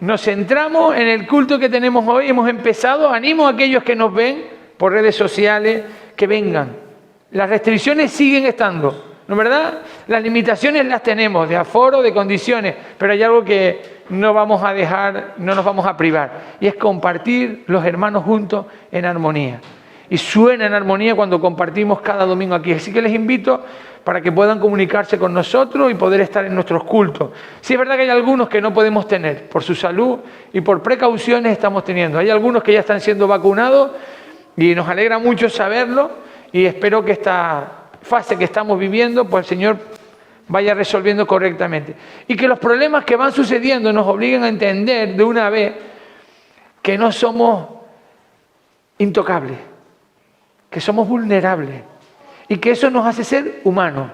nos centramos en el culto que tenemos hoy. Hemos empezado. Animo a aquellos que nos ven por redes sociales que vengan. Las restricciones siguen estando, ¿no es verdad? Las limitaciones las tenemos, de aforo, de condiciones, pero hay algo que no vamos a dejar, no nos vamos a privar, y es compartir los hermanos juntos en armonía. Y suena en armonía cuando compartimos cada domingo aquí. Así que les invito para que puedan comunicarse con nosotros y poder estar en nuestros cultos. Sí, es verdad que hay algunos que no podemos tener, por su salud y por precauciones estamos teniendo. Hay algunos que ya están siendo vacunados y nos alegra mucho saberlo, y espero que esta fase que estamos viviendo, pues el Señor vaya resolviendo correctamente. Y que los problemas que van sucediendo nos obliguen a entender de una vez que no somos intocables, que somos vulnerables y que eso nos hace ser humanos.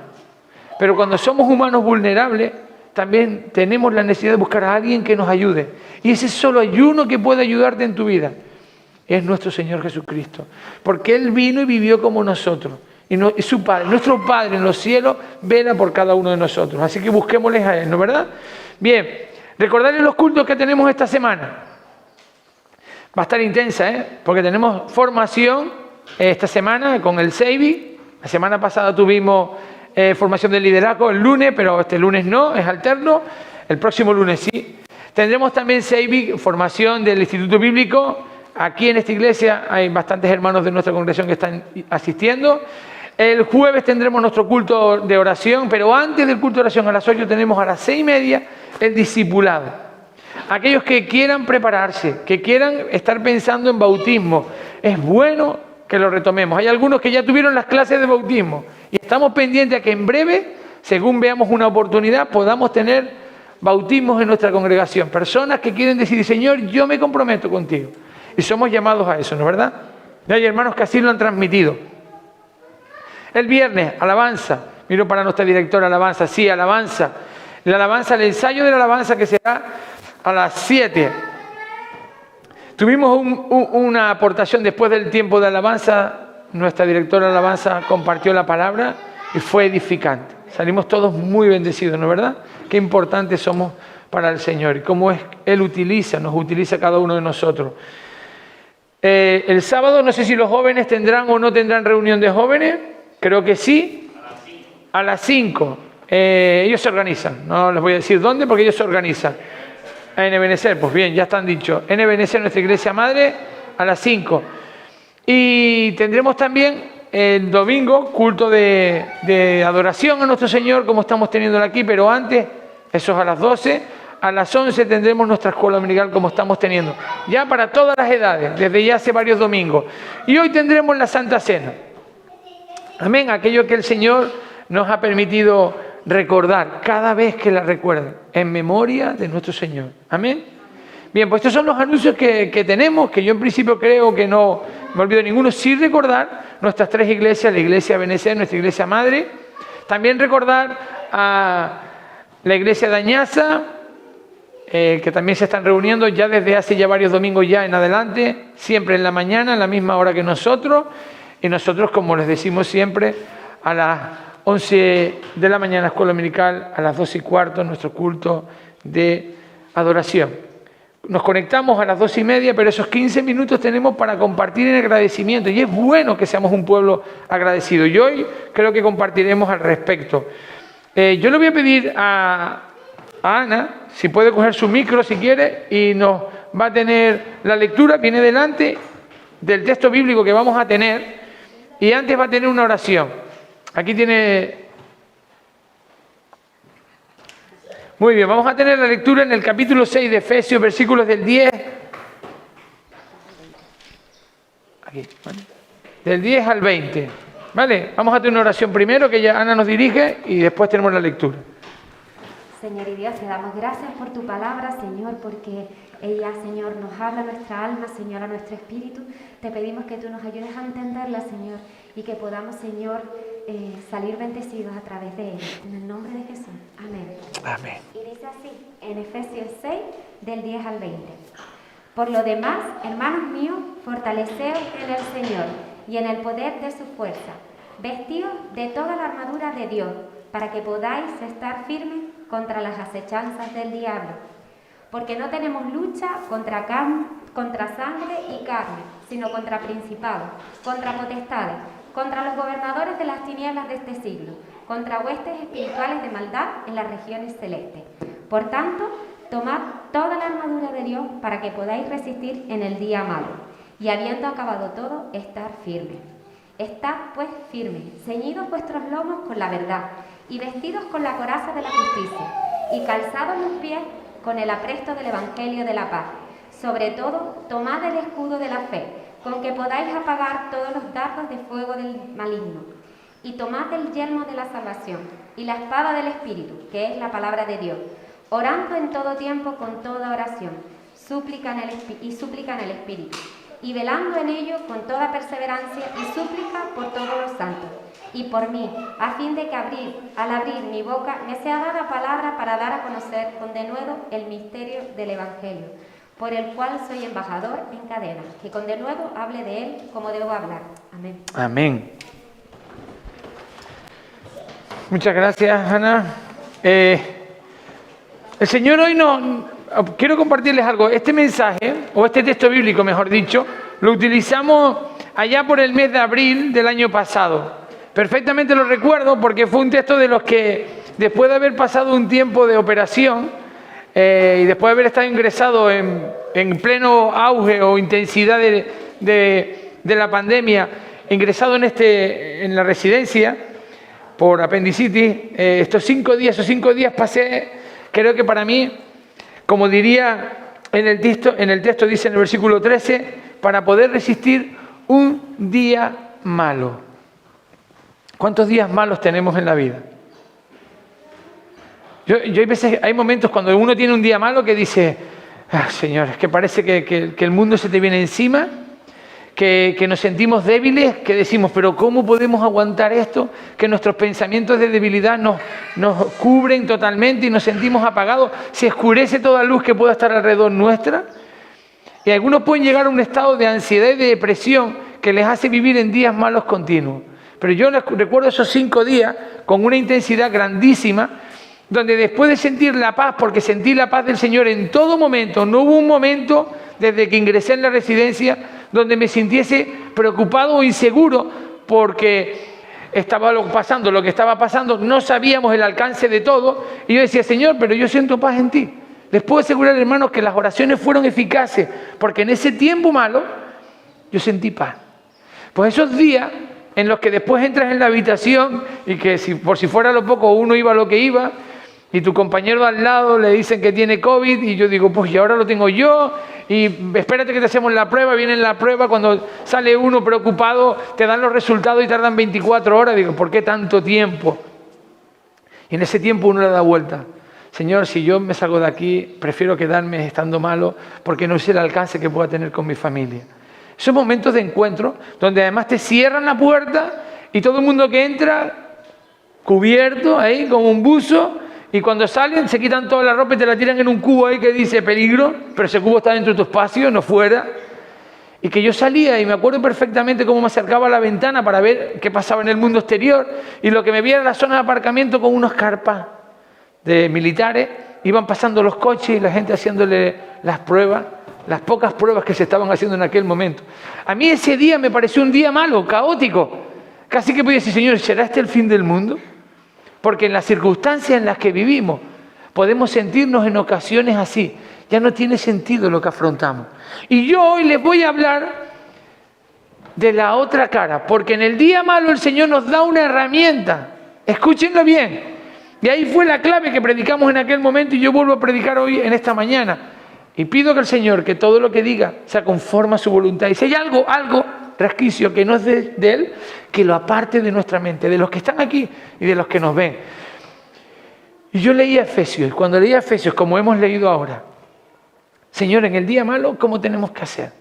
Pero cuando somos humanos vulnerables, también tenemos la necesidad de buscar a alguien que nos ayude. Y ese solo hay uno que puede ayudarte en tu vida. Es nuestro Señor Jesucristo. Porque Él vino y vivió como nosotros. Y su Padre, nuestro Padre en los cielos, vela por cada uno de nosotros. Así que busquémosles a Él, ¿no es verdad? Bien, recordarles los cultos que tenemos esta semana. Va a estar intensa, porque tenemos formación esta semana con el SEIBI. La semana pasada tuvimos formación de liderazgo el lunes, pero este lunes no, es alterno. El próximo lunes sí. Tendremos también SEIBI, formación del Instituto Bíblico. Aquí en esta iglesia hay bastantes hermanos de nuestra congregación que están asistiendo. El jueves tendremos nuestro culto de oración, pero antes del culto de oración a las 8 tenemos a las 6:30 el discipulado. Aquellos que quieran prepararse, que quieran estar pensando en bautismo, es bueno que lo retomemos. Hay algunos que ya tuvieron las clases de bautismo y estamos pendientes a que en breve, según veamos una oportunidad, podamos tener bautismos en nuestra congregación. Personas que quieren decir, Señor, yo me comprometo contigo. Y somos llamados a eso, ¿no es verdad? Y hay hermanos que así lo han transmitido. El viernes, alabanza. Miro para nuestra directora, alabanza. Sí, alabanza. La alabanza, el ensayo de la alabanza que será a las 7. Tuvimos una aportación después del tiempo de alabanza. Nuestra directora de alabanza compartió la palabra y fue edificante. Salimos todos muy bendecidos, ¿no es verdad? Qué importantes somos para el Señor y cómo es Él nos utiliza cada uno de nosotros. El sábado, no sé si los jóvenes tendrán o no tendrán reunión de jóvenes. Creo que sí. A las 5. Ellos se organizan. No les voy a decir dónde porque ellos se organizan. En Ebenecer, pues bien, ya están dicho. En Ebenecer, nuestra iglesia madre, a las 5. Y tendremos también el domingo culto de adoración a nuestro Señor, como estamos teniéndolo aquí, pero antes, eso es a las 12. A las 11 tendremos nuestra escuela dominical como estamos teniendo. Ya para todas las edades, desde ya hace varios domingos. Y hoy tendremos la Santa Cena. Amén, aquello que el Señor nos ha permitido recordar cada vez que la recuerden, en memoria de nuestro Señor. Amén. Bien, pues estos son los anuncios que tenemos, que yo en principio creo que no me olvido ninguno. Sí recordar nuestras 3 iglesias, la iglesia Benecer, nuestra iglesia madre. También recordar a la iglesia de Añaza, que también se están reuniendo ya desde hace ya varios domingos ya en adelante, siempre en la mañana, en la misma hora que nosotros. Y nosotros, como les decimos siempre, a las 11 de la mañana, escuela dominical, a las 2:15, nuestro culto de adoración. Nos conectamos a las 2:30, pero esos 15 minutos tenemos para compartir en agradecimiento. Y es bueno que seamos un pueblo agradecido. Y hoy creo que compartiremos al respecto. Yo le voy a pedir a Ana, si puede coger su micro si quiere, y nos va a tener la lectura, viene delante del texto bíblico que vamos a tener, y antes va a tener una oración. Aquí tiene... Muy bien, vamos a tener la lectura en el capítulo 6 de Efesios, versículos del 10... Aquí, ¿vale? Del 10 al 20. ¿Vale? Vamos a tener una oración primero, que ya Ana nos dirige, y después tenemos la lectura. Señor y Dios, te damos gracias por tu palabra, Señor, porque ella, Señor, nos habla a nuestra alma, Señor, a nuestro espíritu. Te pedimos que tú nos ayudes a entenderla, Señor, y que podamos, Señor, salir bendecidos a través de ella. En el nombre de Jesús. Amén. Amén. Y dice así, en Efesios 6, del 10 al 20. Por lo demás, hermanos míos, fortaleceos en el Señor y en el poder de su fuerza. Vestidos de toda la armadura de Dios, para que podáis estar firmes contra las acechanzas del diablo. porque no tenemos lucha contra sangre y carne, sino contra principados, contra potestades, contra los gobernadores de las tinieblas de este siglo, contra huestes espirituales de maldad en las regiones celestes. Por tanto, tomad toda la armadura de Dios para que podáis resistir en el día malo, y habiendo acabado todo, estar firmes. Estad pues firmes, ceñidos vuestros lomos con la verdad, y vestidos con la coraza de la justicia, y calzados los pies con el apresto del Evangelio de la paz. Sobre todo, tomad el escudo de la fe, con que podáis apagar todos los dardos de fuego del maligno. Y tomad el yelmo de la salvación, y la espada del Espíritu, que es la palabra de Dios, orando en todo tiempo con toda oración, súplica en el Espíritu, y velando en ello con toda perseverancia y súplica por todos los santos, y por mí, a fin de que al abrir mi boca me sea dada palabra para dar a conocer con denuedo el misterio del Evangelio, por el cual soy embajador en cadena, que con denuedo hable de él como debo hablar. Amén. Amén. Muchas gracias, Ana. El Señor hoy quiero compartirles algo. Este mensaje, o este texto bíblico, mejor dicho, lo utilizamos allá por el mes de abril del año pasado. Perfectamente lo recuerdo porque fue un texto de los que, después de haber pasado un tiempo de operación y después de haber estado ingresado en pleno auge o intensidad de la pandemia, ingresado en la residencia por apendicitis, esos 5 días pasé, creo que para mí, como diría en el texto dice en el versículo 13, para poder resistir un día malo. ¿Cuántos días malos tenemos en la vida? Hay momentos cuando uno tiene un día malo que dice, Señor, es que parece que el mundo se te viene encima, que nos sentimos débiles, que decimos, pero ¿cómo podemos aguantar esto? Que nuestros pensamientos de debilidad nos cubren totalmente y nos sentimos apagados, se oscurece toda luz que pueda estar alrededor nuestra. Y algunos pueden llegar a un estado de ansiedad y de depresión que les hace vivir en días malos continuos. Pero yo recuerdo esos 5 días con una intensidad grandísima, donde después de sentir la paz, porque sentí la paz del Señor en todo momento, no hubo un momento desde que ingresé en la residencia donde me sintiese preocupado o inseguro porque estaba pasando lo que estaba pasando, no sabíamos el alcance de todo, y yo decía, Señor, pero yo siento paz en ti. Les puedo asegurar, hermanos, que las oraciones fueron eficaces, porque en ese tiempo malo yo sentí paz. Pues esos días en los que después entras en la habitación y que por si fuera lo poco uno iba a lo que iba, y tu compañero al lado le dicen que tiene COVID, y yo digo, pues y ahora lo tengo yo, y espérate que te hacemos la prueba, viene la prueba, cuando sale uno preocupado, te dan los resultados y tardan 24 horas, digo, ¿por qué tanto tiempo? Y en ese tiempo uno le da vuelta. Señor, si yo me salgo de aquí, prefiero quedarme estando malo, porque no sé el alcance que pueda tener con mi familia. Esos momentos de encuentro, donde además te cierran la puerta, y todo el mundo que entra, cubierto ahí, como un buzo, y cuando salen se quitan toda la ropa y te la tiran en un cubo ahí que dice peligro, pero ese cubo está dentro de tu espacio, no fuera. Y que yo salía y me acuerdo perfectamente cómo me acercaba a la ventana para ver qué pasaba en el mundo exterior, y lo que me veía era la zona de aparcamiento con unos carpas de militares, iban pasando los coches y la gente haciéndole las pruebas, las pocas pruebas que se estaban haciendo en aquel momento. A mí ese día me pareció un día malo, caótico. Casi que podía decir, Señor, ¿será este el fin del mundo? Porque en las circunstancias en las que vivimos podemos sentirnos en ocasiones así. Ya no tiene sentido lo que afrontamos. Y yo hoy les voy a hablar de la otra cara, porque en el día malo el Señor nos da una herramienta. Escúchenlo bien. Y ahí fue la clave que predicamos en aquel momento, y yo vuelvo a predicar hoy en esta mañana. Y pido que el Señor, que todo lo que diga sea conforme a su voluntad. Y si hay algo resquicio que no es de Él, que lo aparte de nuestra mente, de los que están aquí y de los que nos ven. Y yo leía Efesios, y cuando leía Efesios, como hemos leído ahora, Señor, en el día malo, ¿cómo tenemos que hacer?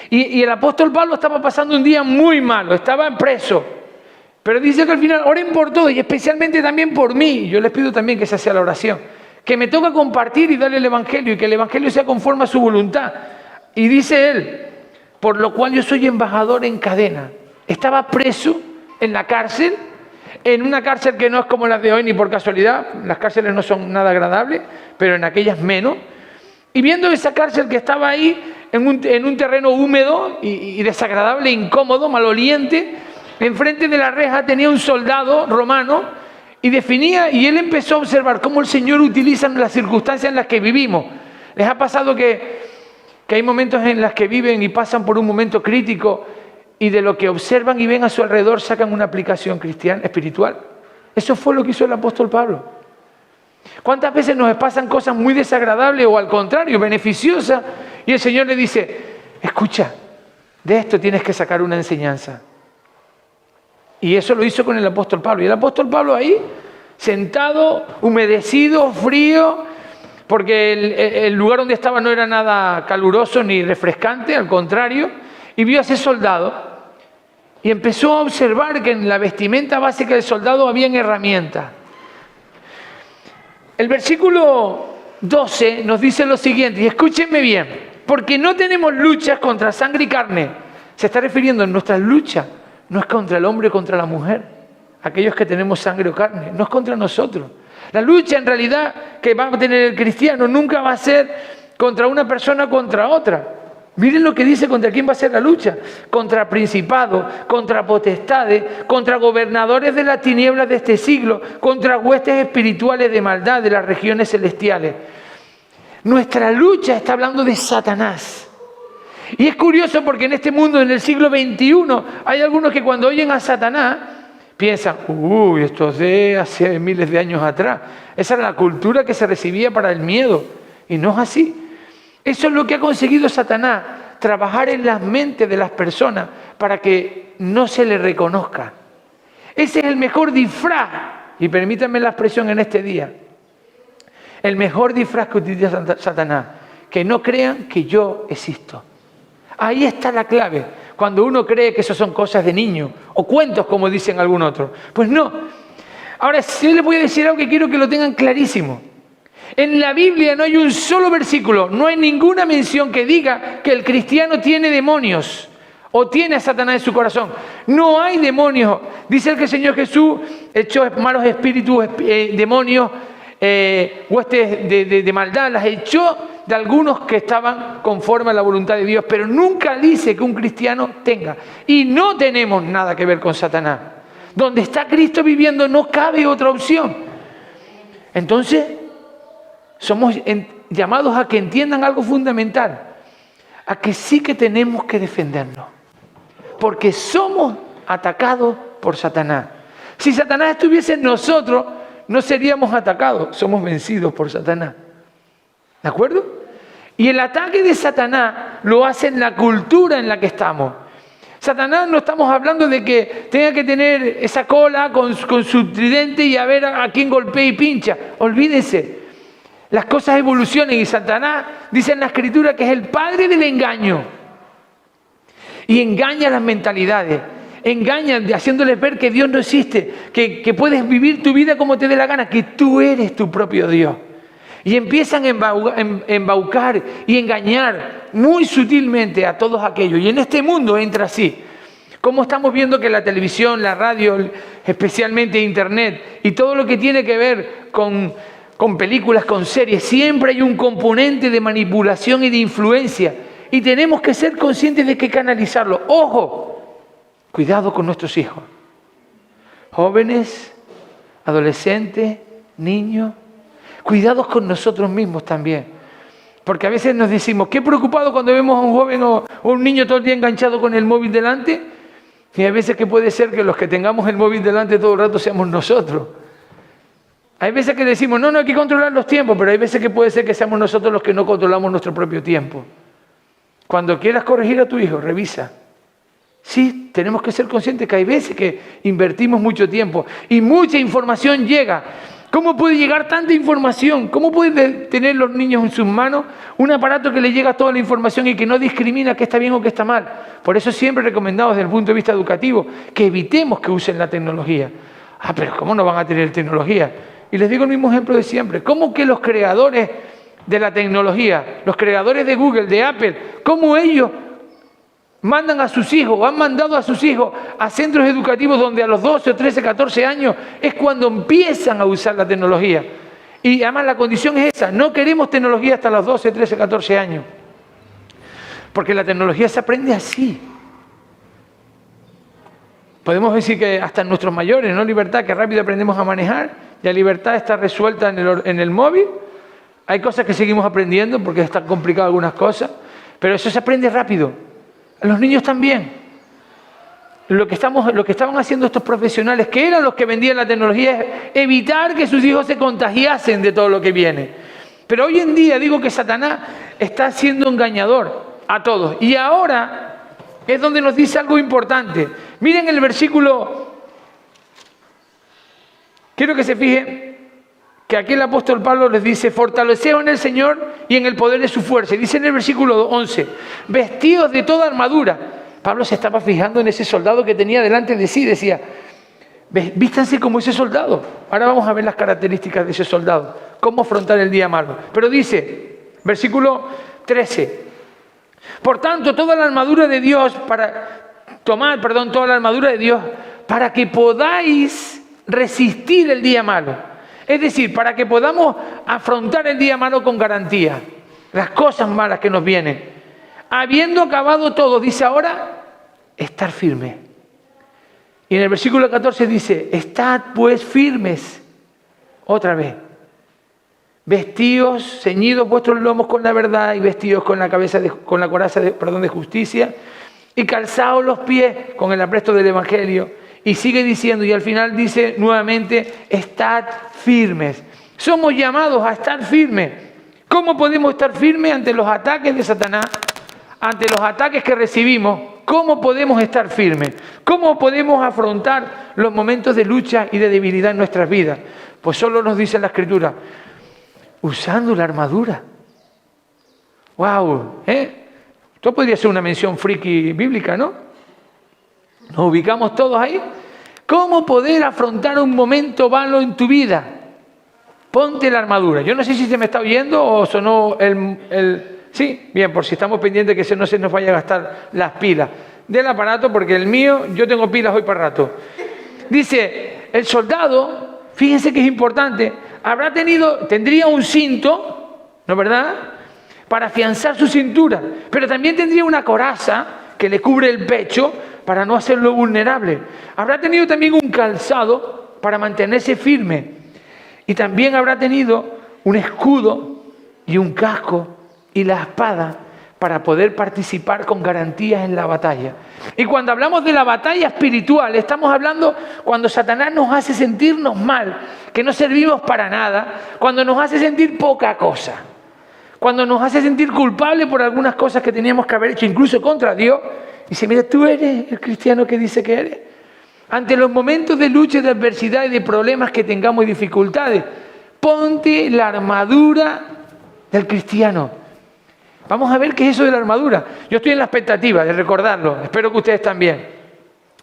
Y el apóstol Pablo estaba pasando un día muy malo, estaba preso. Pero dice que al final, oren por todo, y especialmente también por mí. Y yo les pido también que esa sea la oración. Que me toca compartir y darle el Evangelio, y que el Evangelio sea conforme a su voluntad. Y dice él, por lo cual yo soy embajador en cadena. Estaba preso en la cárcel, en una cárcel que no es como las de hoy ni por casualidad, las cárceles no son nada agradables, pero en aquellas menos, Y viendo esa cárcel que estaba ahí, en un terreno húmedo y desagradable, incómodo, maloliente, enfrente de la reja tenía un soldado romano y él empezó a observar cómo el Señor utiliza las circunstancias en las que vivimos. ¿Les ha pasado que hay momentos en los que viven y pasan por un momento crítico y de lo que observan y ven a su alrededor sacan una aplicación cristiana, espiritual? Eso fue lo que hizo el apóstol Pablo. ¿Cuántas veces nos pasan cosas muy desagradables o al contrario, beneficiosas? Y el Señor le dice, escucha, de esto tienes que sacar una enseñanza. Y eso lo hizo con el apóstol Pablo. Y el apóstol Pablo ahí, sentado, humedecido, frío, porque el lugar donde estaba no era nada caluroso ni refrescante, al contrario, y vio a ese soldado y empezó a observar que en la vestimenta básica del soldado habían herramientas. El versículo 12 nos dice lo siguiente, y escúchenme bien, porque no tenemos luchas contra sangre y carne. Se está refiriendo en nuestras luchas, no es contra el hombre, contra la mujer, aquellos que tenemos sangre o carne, no es contra nosotros. La lucha en realidad que va a tener el cristiano nunca va a ser contra una persona contra otra. Miren lo que dice contra quién va a ser la lucha. Contra principados, contra potestades, contra gobernadores de las tinieblas de este siglo, contra huestes espirituales de maldad de las regiones celestiales. Nuestra lucha está hablando de Satanás. Y es curioso porque en este mundo, en el siglo XXI, hay algunos que cuando oyen a Satanás piensan, esto es de hace miles de años atrás. Esa era la cultura que se recibía para el miedo. Y no es así. Eso es lo que ha conseguido Satanás, trabajar en las mentes de las personas para que no se le reconozca. Ese es el mejor disfraz, y permítanme la expresión en este día, el mejor disfraz que utiliza Satanás, que no crean que yo existo. Ahí está la clave, cuando uno cree que eso son cosas de niño, o cuentos como dicen algún otro. Pues no. Ahora, si les voy a decir algo que quiero que lo tengan clarísimo. En la Biblia no hay un solo versículo, no hay ninguna mención que diga que el cristiano tiene demonios o tiene a Satanás en su corazón. No hay demonios. Dice que el Señor Jesús echó malos espíritus, demonios, huestes de maldad, las echó de algunos que estaban conforme a la voluntad de Dios, pero nunca dice que un cristiano tenga. Y no tenemos nada que ver con Satanás. Donde está Cristo viviendo no cabe otra opción. Entonces, somos llamados a que entiendan algo fundamental, a que sí que tenemos que defendernos, porque somos atacados por Satanás. Si Satanás estuviese en nosotros, no seríamos atacados, somos vencidos por Satanás. ¿De acuerdo? Y el ataque de Satanás lo hace en la cultura en la que estamos. Satanás no estamos hablando de que tenga que tener esa cola con su tridente y a ver a quién golpea y pincha. Olvídense. Las cosas evolucionan y Satanás, dice en la Escritura, que es el padre del engaño. Y engaña las mentalidades. Engaña haciéndoles ver que Dios no existe, que puedes vivir tu vida como te dé la gana, que tú eres tu propio Dios. Y empiezan a embaucar y engañar muy sutilmente a todos aquellos. Y en este mundo entra así. Como estamos viendo que la televisión, la radio, especialmente Internet, y todo lo que tiene que ver con películas, con series, siempre hay un componente de manipulación y de influencia. Y tenemos que ser conscientes de que canalizarlo. ¡Ojo! Cuidado con nuestros hijos. Jóvenes, adolescentes, niños. Cuidados con nosotros mismos también. Porque a veces nos decimos, qué preocupado cuando vemos a un joven o un niño todo el día enganchado con el móvil delante. Y hay veces que puede ser que los que tengamos el móvil delante todo el rato seamos nosotros. Hay veces que decimos, no hay que controlar los tiempos, pero hay veces que puede ser que seamos nosotros los que no controlamos nuestro propio tiempo. Cuando quieras corregir a tu hijo, revisa. Sí, tenemos que ser conscientes que hay veces que invertimos mucho tiempo y mucha información llega. ¿Cómo puede llegar tanta información? ¿Cómo pueden tener los niños en sus manos un aparato que le llega toda la información y que no discrimina qué está bien o qué está mal? Por eso siempre recomendamos desde el punto de vista educativo que evitemos que usen la tecnología. Pero ¿cómo no van a tener tecnología? Y les digo el mismo ejemplo de siempre. ¿Cómo que los creadores de la tecnología, los creadores de Google, de Apple, cómo ellos mandan a sus hijos o han mandado a sus hijos a centros educativos donde a los 12, 13, 14 años es cuando empiezan a usar la tecnología? Y además la condición es esa, no queremos tecnología hasta los 12, 13, 14 años. Porque la tecnología se aprende así. Podemos decir que hasta nuestros mayores, ¿no? Libertad, que rápido aprendemos a manejar, y la libertad está resuelta en el móvil. Hay cosas que seguimos aprendiendo porque están complicadas algunas cosas, pero eso se aprende rápido. A los niños también. Lo que estaban haciendo estos profesionales, que eran los que vendían la tecnología, es evitar que sus hijos se contagiasen de todo lo que viene. Pero hoy en día digo que Satanás está siendo engañador a todos. Y ahora es donde nos dice algo importante. Miren el versículo, quiero que se fijen que aquí el apóstol Pablo les dice: fortaleceos en el Señor y en el poder de su fuerza. Y dice en el versículo 11, vestidos de toda armadura. Pablo se estaba fijando en ese soldado que tenía delante de sí, decía, vístanse como ese soldado. Ahora vamos a ver las características de ese soldado, cómo afrontar el día malo. Pero dice, versículo 13, por tanto, toda la armadura de Dios toda la armadura de Dios para que podáis resistir el día malo. Es decir, para que podamos afrontar el día malo con garantía, las cosas malas que nos vienen. Habiendo acabado todo, dice ahora, estar firme. Y en el versículo 14 dice, estad pues firmes. Otra vez. Vestidos, ceñidos vuestros lomos con la verdad y vestidos con la coraza de justicia, y calzaos los pies con el apresto del evangelio. Y sigue diciendo, y al final dice nuevamente, estad firmes. Somos llamados a estar firmes. ¿Cómo podemos estar firmes ante los ataques de Satanás? Ante los ataques que recibimos, ¿cómo podemos estar firmes? ¿Cómo podemos afrontar los momentos de lucha y de debilidad en nuestras vidas? Pues solo nos dice la Escritura, usando la armadura. ¡Wow! Esto podría ser una mención friki bíblica, ¿no? Nos ubicamos todos ahí. ¿Cómo poder afrontar un momento malo en tu vida? Ponte la armadura. Yo no sé si se me está oyendo o sonó Sí, bien, por si estamos pendientes que no se nos vaya a gastar las pilas del aparato, porque el mío, yo tengo pilas hoy para rato. Dice, el soldado, fíjense que es importante, tendría un cinto, ¿no es verdad?, para afianzar su cintura, pero también tendría una coraza que le cubre el pecho para no hacerlo vulnerable. Habrá tenido también un calzado para mantenerse firme, y también habrá tenido un escudo y un casco y la espada para poder participar con garantías en la batalla. Y cuando hablamos de la batalla espiritual, estamos hablando cuando Satanás nos hace sentirnos mal, que no servimos para nada, cuando nos hace sentir poca cosa, cuando nos hace sentir culpables por algunas cosas que teníamos que haber hecho, incluso contra Dios. Y dice, mira, tú eres el cristiano que dice que eres. Ante los momentos de lucha, de adversidad y de problemas que tengamos y dificultades, ponte la armadura del cristiano. Vamos a ver qué es eso de la armadura. Yo estoy en la expectativa de recordarlo. Espero que ustedes también.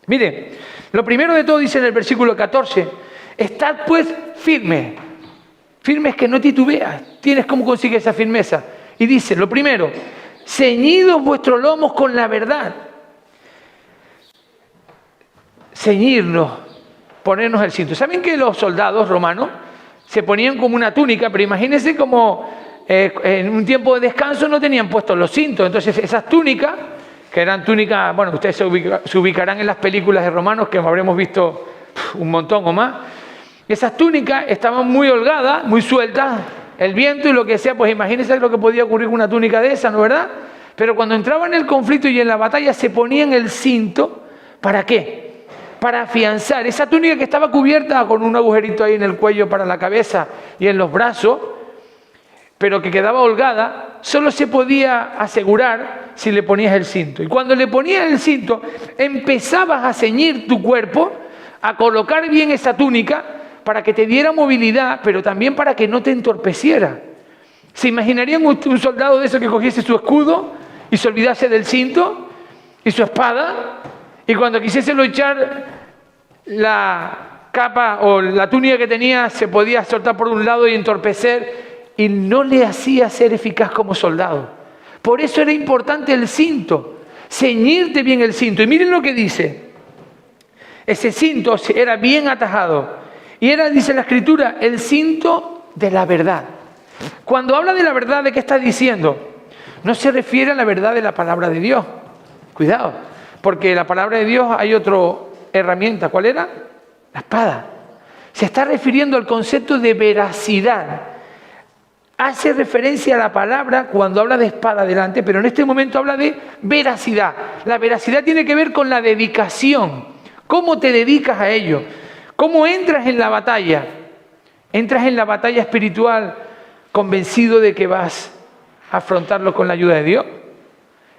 Miren, lo primero de todo dice en el versículo 14, estad pues firmes. Firmes que no titubeas. Tienes cómo conseguir esa firmeza. Y dice, lo primero, ceñidos vuestros lomos con la verdad. Ceñirnos, ponernos el cinto. ¿Saben que los soldados romanos se ponían como una túnica? Pero imagínense como en un tiempo de descanso no tenían puestos los cintos. Entonces esas túnicas, que eran túnicas, bueno, ustedes se ubicarán en las películas de romanos que habremos visto un montón o más. Esas túnicas estaban muy holgadas, muy sueltas, el viento y lo que sea, pues imagínense lo que podía ocurrir con una túnica de esa, ¿no es verdad? Pero cuando entraban en el conflicto y en la batalla se ponían el cinto, ¿para qué? Para afianzar esa túnica que estaba cubierta con un agujerito ahí en el cuello para la cabeza y en los brazos, pero que quedaba holgada, solo se podía asegurar si le ponías el cinto. Y cuando le ponías el cinto, empezabas a ceñir tu cuerpo, a colocar bien esa túnica para que te diera movilidad, pero también para que no te entorpeciera. ¿Se imaginarían un soldado de eso que cogiese su escudo y se olvidase del cinto y su espada? Y cuando quisiese luchar, la capa o la túnica que tenía se podía soltar por un lado y entorpecer, y no le hacía ser eficaz como soldado. Por eso era importante el cinto, ceñirte bien el cinto. Y miren lo que dice, ese cinto era bien atajado. Y era, dice la Escritura, el cinto de la verdad. Cuando habla de la verdad, ¿de qué está diciendo? No se refiere a la verdad de la palabra de Dios. Cuidado, porque la palabra de Dios hay otra herramienta. ¿Cuál era? La espada. Se está refiriendo al concepto de veracidad. Hace referencia a la palabra cuando habla de espada delante, pero en este momento habla de veracidad. La veracidad tiene que ver con la dedicación. ¿Cómo te dedicas a ello? ¿Cómo entras en la batalla? ¿Entras en la batalla espiritual convencido de que vas a afrontarlo con la ayuda de Dios?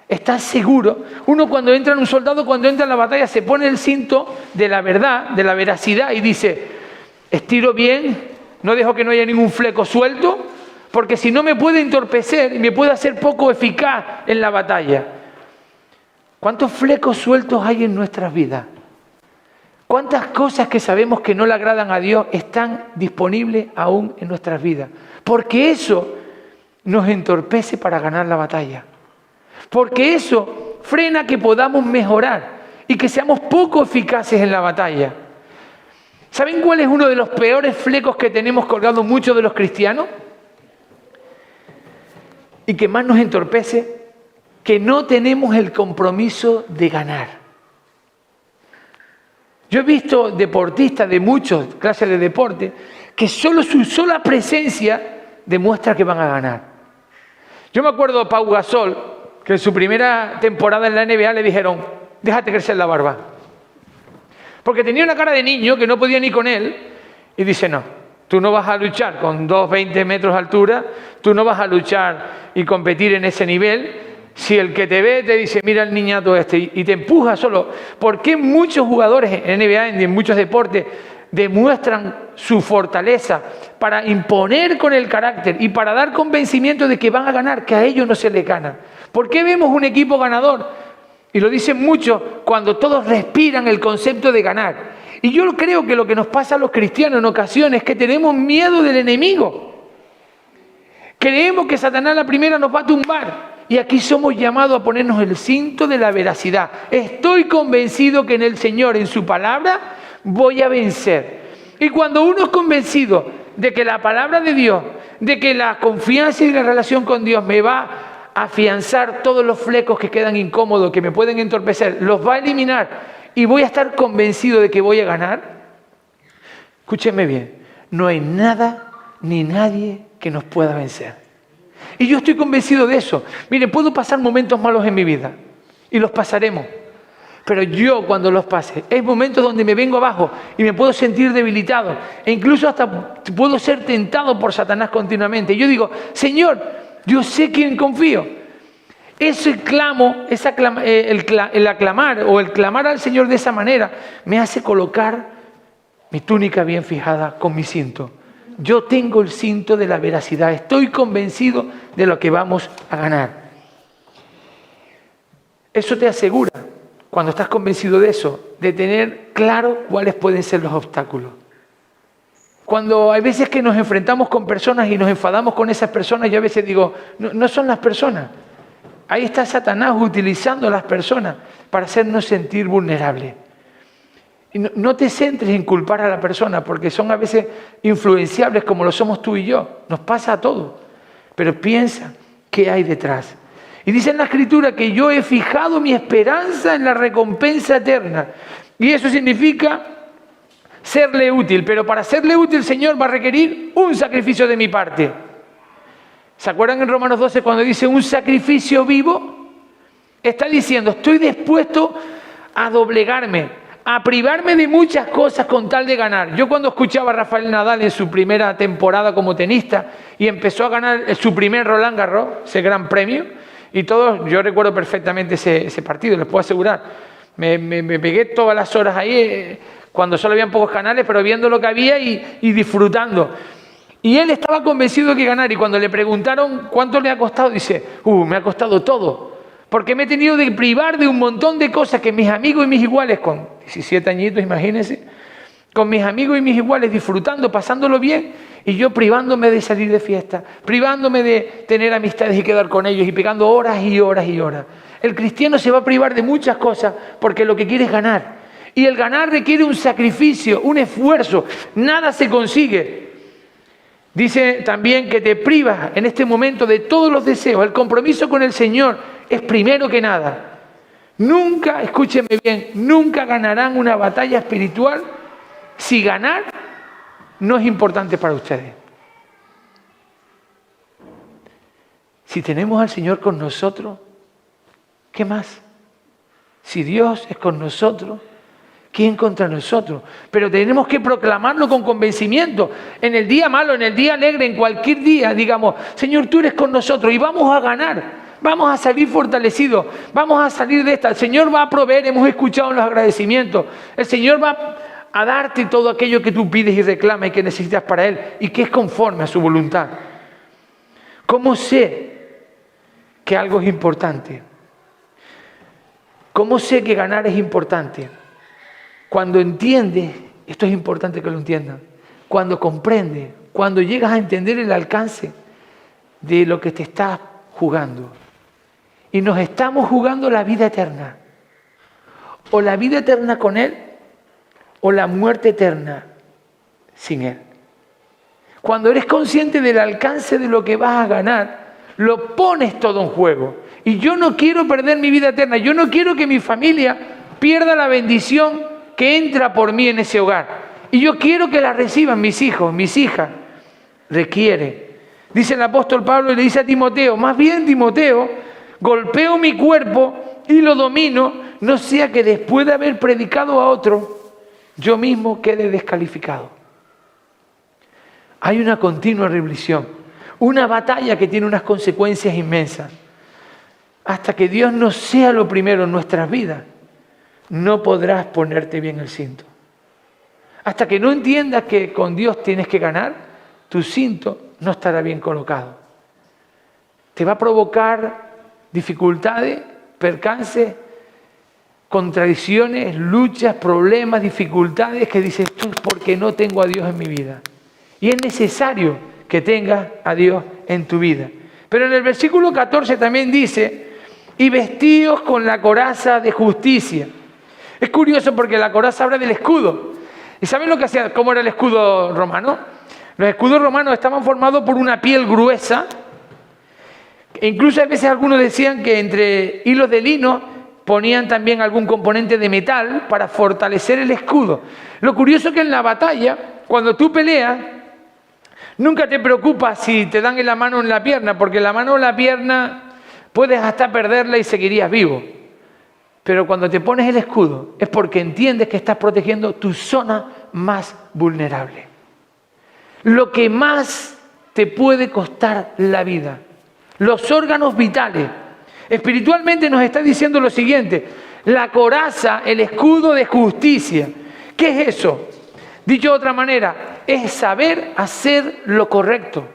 ¿Estás seguro? Uno cuando entra en un soldado, cuando entra en la batalla, se pone el cinto de la verdad, de la veracidad y dice, estiro bien, no dejo que no haya ningún fleco suelto, porque si no me puede entorpecer y me puede hacer poco eficaz en la batalla. ¿Cuántos flecos sueltos hay en nuestras vidas? ¿Cuántas cosas que sabemos que no le agradan a Dios están disponibles aún en nuestras vidas? Porque eso nos entorpece para ganar la batalla. Porque eso frena que podamos mejorar y que seamos poco eficaces en la batalla. ¿Saben cuál es uno de los peores flecos que tenemos colgados muchos de los cristianos? Y que más nos entorpece, que no tenemos el compromiso de ganar. Yo he visto deportistas de muchas clases de deporte que solo su sola presencia demuestra que van a ganar. Yo me acuerdo de Pau Gasol, que en su primera temporada en la NBA le dijeron, déjate crecer la barba. Porque tenía una cara de niño que no podía ni con él, y dice, no, tú no vas a luchar con 2,20 metros de altura, tú no vas a luchar y competir en ese nivel, si el que te ve te dice, mira el niñato este, y te empuja solo. ¿Por qué muchos jugadores en NBA, en muchos deportes, demuestran su fortaleza para imponer con el carácter y para dar convencimiento de que van a ganar, que a ellos no se les gana? ¿Por qué vemos un equipo ganador? Y lo dicen muchos cuando todos respiran el concepto de ganar. Y yo creo que lo que nos pasa a los cristianos en ocasiones es que tenemos miedo del enemigo. Creemos que Satanás la primera nos va a tumbar. Y aquí somos llamados a ponernos el cinto de la veracidad. Estoy convencido que en el Señor, en su palabra, voy a vencer. Y cuando uno es convencido de que la palabra de Dios, de que la confianza y la relación con Dios me va a afianzar todos los flecos que quedan incómodos, que me pueden entorpecer, los va a eliminar y voy a estar convencido de que voy a ganar, escúchenme bien, no hay nada ni nadie que nos pueda vencer. Y yo estoy convencido de eso. Miren, puedo pasar momentos malos en mi vida y los pasaremos. Pero yo cuando los pase, hay momentos donde me vengo abajo y me puedo sentir debilitado. E incluso hasta puedo ser tentado por Satanás continuamente. Y yo digo, Señor, yo sé quién confío. Ese clamo, el aclamar o el clamar al Señor de esa manera me hace colocar mi túnica bien fijada con mi cinto. Yo tengo el cinto de la veracidad. Estoy convencido de lo que vamos a ganar. Eso te asegura, cuando estás convencido de eso, de tener claro cuáles pueden ser los obstáculos. Cuando hay veces que nos enfrentamos con personas y nos enfadamos con esas personas, yo a veces digo, no son las personas. Ahí está Satanás utilizando a las personas para hacernos sentir vulnerables. Y no te centres en culpar a la persona, porque son a veces influenciables como lo somos tú y yo. Nos pasa a todos. Pero piensa qué hay detrás. Y dice en la Escritura que yo he fijado mi esperanza en la recompensa eterna. Y eso significa serle útil. Pero para serle útil el Señor va a requerir un sacrificio de mi parte. ¿Se acuerdan en Romanos 12 cuando dice un sacrificio vivo? Está diciendo, estoy dispuesto a doblegarme, a privarme de muchas cosas con tal de ganar. Yo cuando escuchaba a Rafael Nadal en su primera temporada como tenista y empezó a ganar su primer Roland Garros, ese gran premio, y todos, yo recuerdo perfectamente ese partido, les puedo asegurar. Me pegué todas las horas ahí, cuando solo habían pocos canales, pero viendo lo que había y disfrutando. Y él estaba convencido de que ganar, y cuando le preguntaron cuánto le ha costado, dice, me ha costado todo. Porque me he tenido que privar de un montón de cosas que mis amigos y mis iguales, con 17 añitos, imagínense, con mis amigos y mis iguales disfrutando, pasándolo bien, y yo privándome de salir de fiesta, privándome de tener amistades y quedar con ellos, y pegando horas y horas y horas. El cristiano se va a privar de muchas cosas porque lo que quiere es ganar. Y el ganar requiere un sacrificio, un esfuerzo. Nada se consigue Dice también que te privas en este momento de todos los deseos. El compromiso con el Señor es primero que nada. Nunca, escúchenme bien, nunca ganarán una batalla espiritual si ganar no es importante para ustedes. Si tenemos al Señor con nosotros, ¿qué más? Si Dios es con nosotros, ¿quién contra nosotros? Pero tenemos que proclamarlo con convencimiento. En el día malo, en el día alegre, en cualquier día, digamos, Señor, tú eres con nosotros y vamos a ganar. Vamos a salir fortalecidos. Vamos a salir de esta. El Señor va a proveer. Hemos escuchado en los agradecimientos. El Señor va a darte todo aquello que tú pides y reclamas y que necesitas para Él y que es conforme a su voluntad. ¿Cómo sé que algo es importante? ¿Cómo sé que ganar es importante? Cuando entiendes, esto es importante que lo entiendan, cuando comprendes, cuando llegas a entender el alcance de lo que te estás jugando. Y nos estamos jugando la vida eterna. O la vida eterna con Él, o la muerte eterna sin Él. Cuando eres consciente del alcance de lo que vas a ganar, lo pones todo en juego. Y yo no quiero perder mi vida eterna. Yo no quiero que mi familia pierda la bendición que entra por mí en ese hogar. Y yo quiero que la reciban mis hijos, mis hijas. Requiere. Dice el apóstol Pablo y le dice a Timoteo, más bien Timoteo, golpeo mi cuerpo y lo domino, no sea que después de haber predicado a otro, yo mismo quede descalificado. Hay una continua revolución, una batalla que tiene unas consecuencias inmensas. Hasta que Dios no sea lo primero en nuestras vidas, no podrás ponerte bien el cinto. Hasta que no entiendas que con Dios tienes que ganar, tu cinto no estará bien colocado. Te va a provocar dificultades, percances, contradicciones, luchas, problemas, dificultades que dices tú, porque no tengo a Dios en mi vida. Y es necesario que tengas a Dios en tu vida. Pero en el versículo 14 también dice, y vestíos con la coraza de justicia. Es curioso porque la coraza habla del escudo. ¿Y saben lo que hacía? ¿Cómo era el escudo romano? Los escudos romanos estaban formados por una piel gruesa. E incluso a veces algunos decían que entre hilos de lino ponían también algún componente de metal para fortalecer el escudo. Lo curioso es que en la batalla, cuando tú peleas, nunca te preocupas si te dan en la mano o en la pierna, porque la mano o la pierna puedes hasta perderla y seguirías vivo. Pero cuando te pones el escudo es porque entiendes que estás protegiendo tu zona más vulnerable. Lo que más te puede costar la vida. Los órganos vitales. Espiritualmente nos está diciendo lo siguiente. La coraza, el escudo de justicia. ¿Qué es eso? Dicho de otra manera, es saber hacer lo correcto.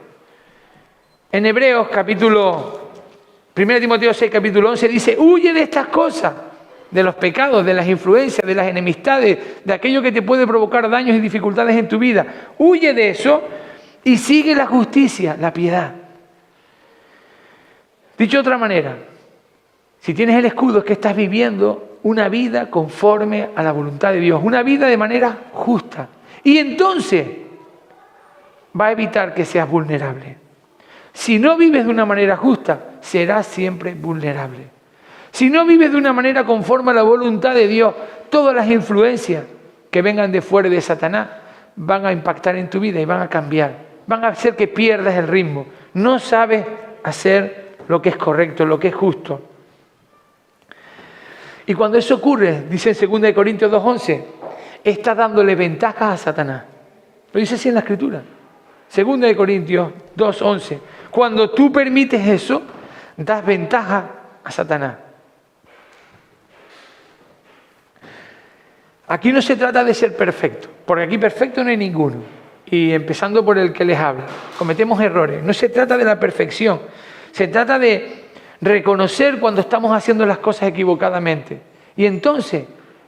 En Hebreos capítulo 1 Timoteo 6, capítulo 11 dice, huye de estas cosas, de los pecados, de las influencias, de las enemistades, de aquello que te puede provocar daños y dificultades en tu vida. Huye de eso y sigue la justicia, la piedad. Dicho de otra manera, si tienes el escudo es que estás viviendo una vida conforme a la voluntad de Dios, una vida de manera justa. Y entonces va a evitar que seas vulnerable. Si no vives de una manera justa, serás siempre vulnerable. Si no vives de una manera conforme a la voluntad de Dios, todas las influencias que vengan de fuera de Satanás van a impactar en tu vida y van a cambiar. Van a hacer que pierdas el ritmo. No sabes hacer lo que es correcto, lo que es justo. Y cuando eso ocurre, dice en 2 Corintios 2:11, estás dándole ventajas a Satanás. Lo dice así en la Escritura. 2 Corintios 2:11. Cuando tú permites eso, das ventaja a Satanás. Aquí no se trata de ser perfecto, porque aquí perfecto no hay ninguno. Y empezando por el que les habla, cometemos errores. No se trata de la perfección, se trata de reconocer cuando estamos haciendo las cosas equivocadamente. Y entonces,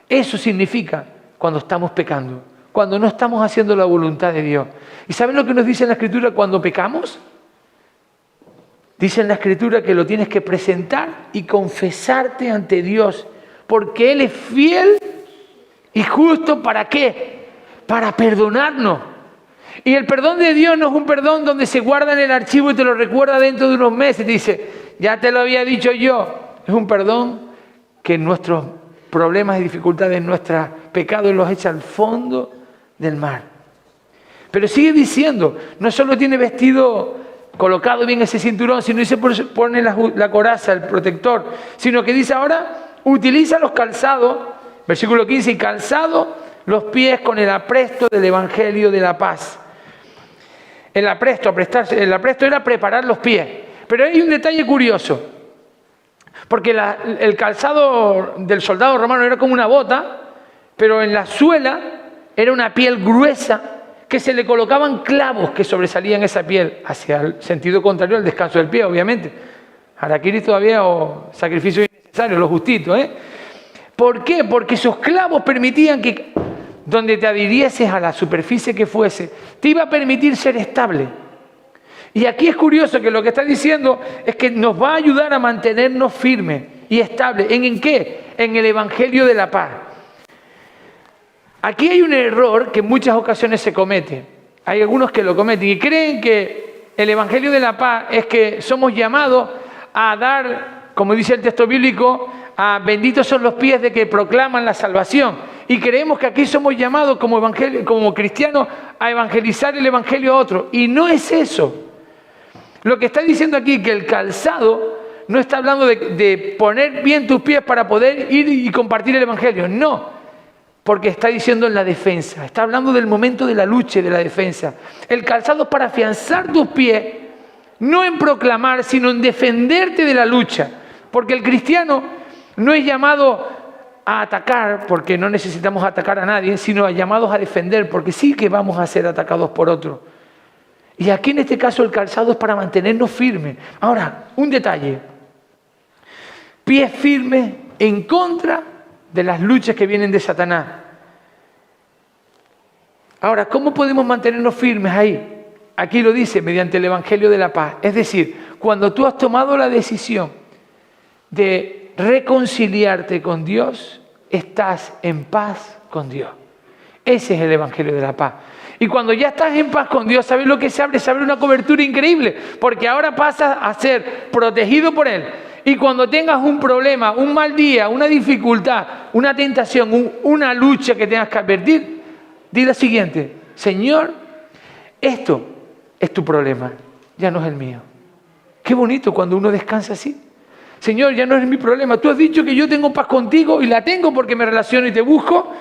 eso significa cuando estamos pecando, cuando no estamos haciendo la voluntad de Dios. ¿Y saben lo que nos dice en la Escritura cuando pecamos? Dice en la Escritura que lo tienes que presentar y confesarte ante Dios, porque Él es fiel y justo. ¿Para qué? Para perdonarnos Y el perdón de Dios no es un perdón donde se guarda en el archivo y te lo recuerda dentro de unos meses. Dice, ya te lo había dicho yo. Es un perdón que nuestros problemas y dificultades, nuestros pecados los echa al fondo del mar. Pero sigue diciendo, no solo tiene vestido colocado bien ese cinturón, sino dice pone la coraza, el protector, sino que dice ahora, utiliza los calzados, versículo 15, y calzado los pies con el apresto del Evangelio de la paz. El apresto era preparar los pies. Pero hay un detalle curioso, porque el calzado del soldado romano era como una bota, pero en la suela era una piel gruesa que se le colocaban clavos que sobresalían esa piel hacia el sentido contrario al descanso del pie, obviamente. Harakiri todavía o sacrificio innecesario, lo justito, ¿eh? ¿Por qué? Porque esos clavos permitían que donde te adhirieses a la superficie que fuese, te iba a permitir ser estable. Y aquí es curioso que lo que está diciendo es que nos va a ayudar a mantenernos firmes y estables. ¿En qué? En el Evangelio de la paz. Aquí hay un error que en muchas ocasiones se comete. Hay algunos que lo cometen y creen que el Evangelio de la paz es que somos llamados a dar, como dice el texto bíblico, a benditos son los pies de que proclaman la salvación. Y creemos que aquí somos llamados como cristianos a evangelizar el Evangelio a otros. Y no es eso. Lo que está diciendo aquí que el calzado no está hablando de poner bien tus pies para poder ir y compartir el Evangelio. No. Porque está diciendo en la defensa, está hablando del momento de la lucha y de la defensa. El calzado es para afianzar tus pies, no en proclamar, sino en defenderte de la lucha. Porque el cristiano no es llamado a atacar, porque no necesitamos atacar a nadie, sino llamados a defender, porque sí que vamos a ser atacados por otros. Y aquí en este caso el calzado es para mantenernos firmes. Ahora, un detalle. Pies firmes en contra de las luchas que vienen de Satanás. Ahora, ¿cómo podemos mantenernos firmes ahí? Aquí lo dice, mediante el Evangelio de la paz. Es decir, cuando tú has tomado la decisión de reconciliarte con Dios, estás en paz con Dios. Ese es el Evangelio de la paz. Y cuando ya estás en paz con Dios, ¿sabes lo que se abre? Se abre una cobertura increíble, porque ahora pasas a ser protegido por Él. Y cuando tengas un problema, un mal día, una dificultad, una tentación, una lucha que tengas que advertir, di lo siguiente: Señor, esto es tu problema, ya no es el mío. Qué bonito cuando uno descansa así. Señor, ya no es mi problema. Tú has dicho que yo tengo paz contigo y la tengo porque me relaciono y te busco.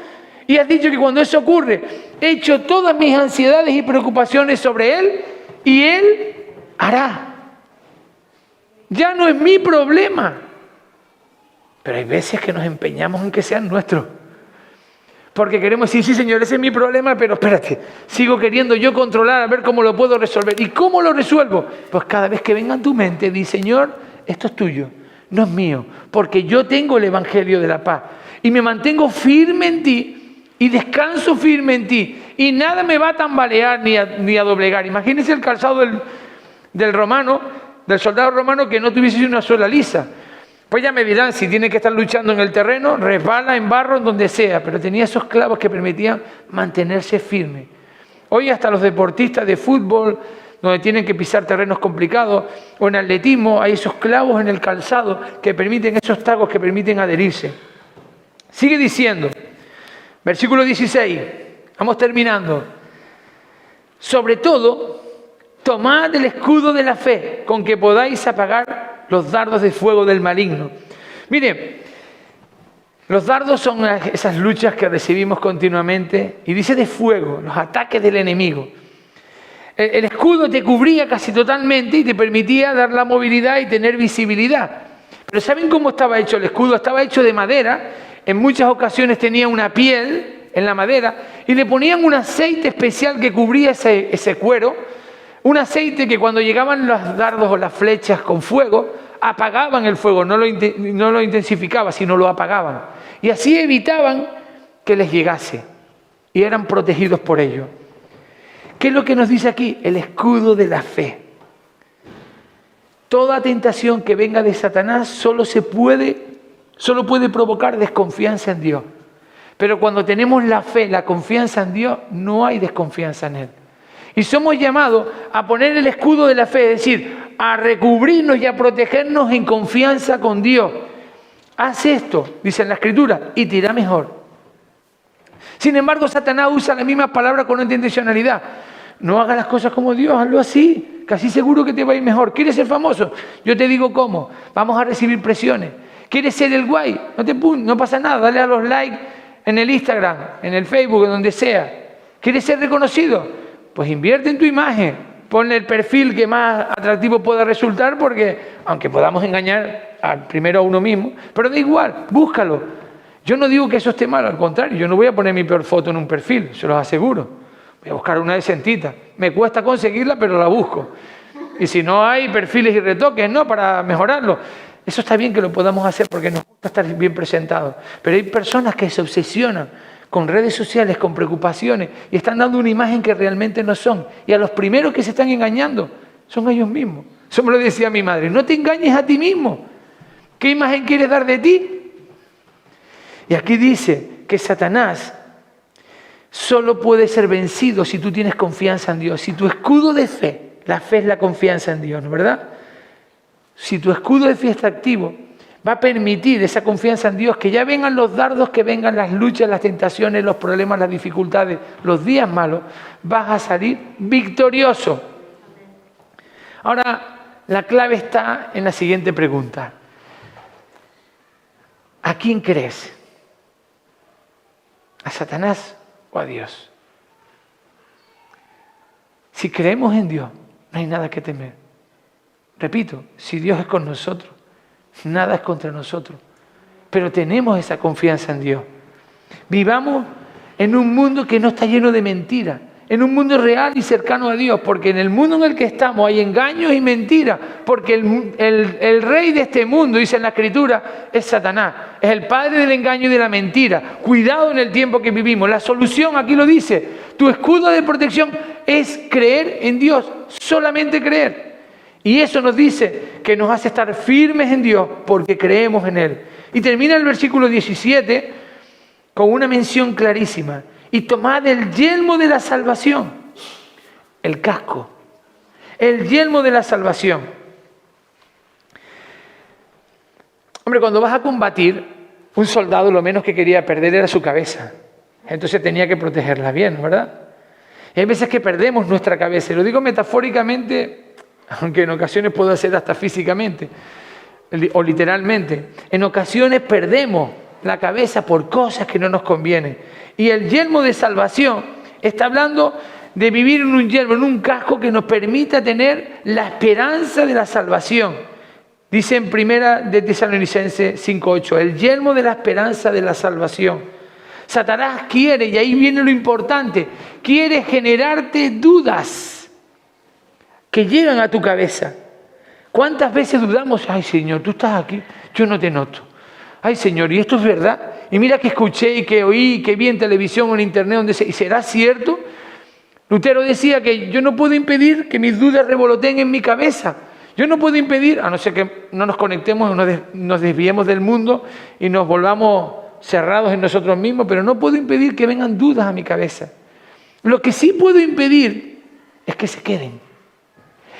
Y has dicho que cuando eso ocurre, he hecho todas mis ansiedades y preocupaciones sobre Él y Él hará. Ya no es mi problema. Pero hay veces que nos empeñamos en que sean nuestros. Porque queremos decir, sí Señor, ese es mi problema, pero espérate, sigo queriendo yo controlar a ver cómo lo puedo resolver. ¿Y cómo lo resuelvo? Pues cada vez que venga en tu mente, di, Señor, esto es tuyo, no es mío, porque yo tengo el Evangelio de la paz. Y me mantengo firme en ti y descanso firme en ti. Y nada me va a tambalear ni a doblegar. Imagínense el calzado del soldado romano que no tuviese una sola lisa. Pues ya me dirán, si tiene que estar luchando en el terreno, resbala en barro, en donde sea, pero tenía esos clavos que permitían mantenerse firme. Hoy hasta los deportistas de fútbol, donde tienen que pisar terrenos complicados, o en atletismo, hay esos clavos en el calzado que permiten, esos tacos que permiten adherirse. Sigue diciendo, versículo 16, vamos terminando. Sobre todo, tomad el escudo de la fe, con que podáis apagar los dardos de fuego del maligno. Mire, los dardos son esas luchas que recibimos continuamente, y dice de fuego, los ataques del enemigo. El escudo te cubría casi totalmente y te permitía dar la movilidad y tener visibilidad. Pero ¿saben cómo estaba hecho el escudo? Estaba hecho de madera, en muchas ocasiones tenía una piel en la madera, y le ponían un aceite especial que cubría ese cuero. Un aceite que cuando llegaban los dardos o las flechas con fuego, apagaban el fuego, no lo intensificaba, sino lo apagaban. Y así evitaban que les llegase. Y eran protegidos por ello. ¿Qué es lo que nos dice aquí? El escudo de la fe. Toda tentación que venga de Satanás solo puede provocar desconfianza en Dios. Pero cuando tenemos la fe, la confianza en Dios, no hay desconfianza en Él. Y somos llamados a poner el escudo de la fe, es decir, a recubrirnos y a protegernos en confianza con Dios. Haz esto, dice en la Escritura, y te irá mejor. Sin embargo, Satanás usa las mismas palabras con otra intencionalidad. No hagas las cosas como Dios, hazlo así. Casi seguro que te va a ir mejor. ¿Quieres ser famoso? Yo te digo cómo. Vamos a recibir presiones. ¿Quieres ser el guay? No pasa nada. Dale a los likes en el Instagram, en el Facebook, en donde sea. ¿Quieres ser reconocido? Pues invierte en tu imagen. Ponle el perfil que más atractivo pueda resultar, porque aunque podamos engañar primero a uno mismo, pero da igual, búscalo. Yo no digo que eso esté mal, al contrario, yo no voy a poner mi peor foto en un perfil, se los aseguro. Voy a buscar una decentita. Me cuesta conseguirla, pero la busco. Y si no hay perfiles y retoques, no, para mejorarlo. Eso está bien que lo podamos hacer porque nos gusta estar bien presentados. Pero hay personas que se obsesionan con redes sociales, con preocupaciones, y están dando una imagen que realmente no son. Y a los primeros que se están engañando son ellos mismos. Eso me lo decía mi madre. No te engañes a ti mismo. ¿Qué imagen quieres dar de ti? Y aquí dice que Satanás solo puede ser vencido si tú tienes confianza en Dios. Si tu escudo de fe, la fe es la confianza en Dios, ¿no es verdad? Si tu escudo de fe está activo, va a permitir esa confianza en Dios, que ya vengan los dardos, que vengan las luchas, las tentaciones, los problemas, las dificultades, los días malos, vas a salir victorioso. Ahora, la clave está en la siguiente pregunta. ¿A quién crees? ¿A Satanás o a Dios? Si creemos en Dios, no hay nada que temer. Repito, si Dios es con nosotros, nada es contra nosotros. Pero tenemos esa confianza en Dios. Vivamos en un mundo que no está lleno de mentiras, en un mundo real y cercano a Dios, porque en el mundo en el que estamos hay engaños y mentiras, porque el rey de este mundo, dice en la Escritura, es Satanás, es el padre del engaño y de la mentira. Cuidado en el tiempo que vivimos. La solución, aquí lo dice, tu escudo de protección es creer en Dios, solamente creer. Y eso nos dice que nos hace estar firmes en Dios porque creemos en Él. Y termina el versículo 17 con una mención clarísima. Y tomad el yelmo de la salvación, el casco, el yelmo de la salvación. Hombre, cuando vas a combatir, un soldado lo menos que quería perder era su cabeza. Entonces tenía que protegerla bien, ¿verdad? Y hay veces que perdemos nuestra cabeza, y lo digo metafóricamente, aunque en ocasiones puede ser hasta físicamente o literalmente. En ocasiones perdemos la cabeza por cosas que no nos convienen. Y el yelmo de salvación está hablando de vivir en un yelmo, en un casco que nos permita tener la esperanza de la salvación. Dice en 1 de Tesalonicenses 5:8, el yelmo de la esperanza de la salvación. Satanás quiere, y ahí viene lo importante, quiere generarte dudas que llegan a tu cabeza. ¿Cuántas veces dudamos? Ay, Señor, tú estás aquí, yo no te noto. Ay, Señor, ¿y esto es verdad? Y mira que escuché y que oí y que vi en televisión o en internet, ¿y será cierto? Lutero decía que yo no puedo impedir que mis dudas revoloteen en mi cabeza. Yo no puedo impedir, a no ser que no nos conectemos, nos desviemos del mundo y nos volvamos cerrados en nosotros mismos, pero no puedo impedir que vengan dudas a mi cabeza. Lo que sí puedo impedir es que se queden.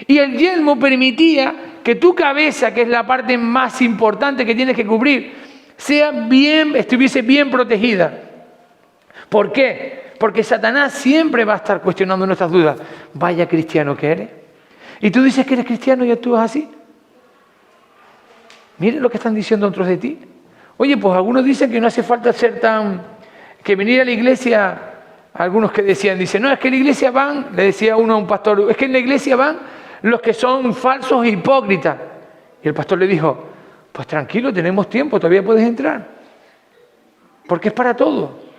Y el yelmo permitía que tu cabeza, que es la parte más importante que tienes que cubrir, estuviese bien protegida. ¿Por qué? Porque Satanás siempre va a estar cuestionando nuestras dudas. Vaya cristiano que eres. Y tú dices que eres cristiano y actúas así. Mire lo que están diciendo otros de ti. Oye, pues algunos dicen que no hace falta que venir a la iglesia. Algunos que dicen, no, es que en la iglesia van, le decía uno a un pastor, es que en la iglesia van los que son falsos e hipócritas. Y el pastor le dijo, pues tranquilo, tenemos tiempo, todavía puedes entrar. Porque es para todo.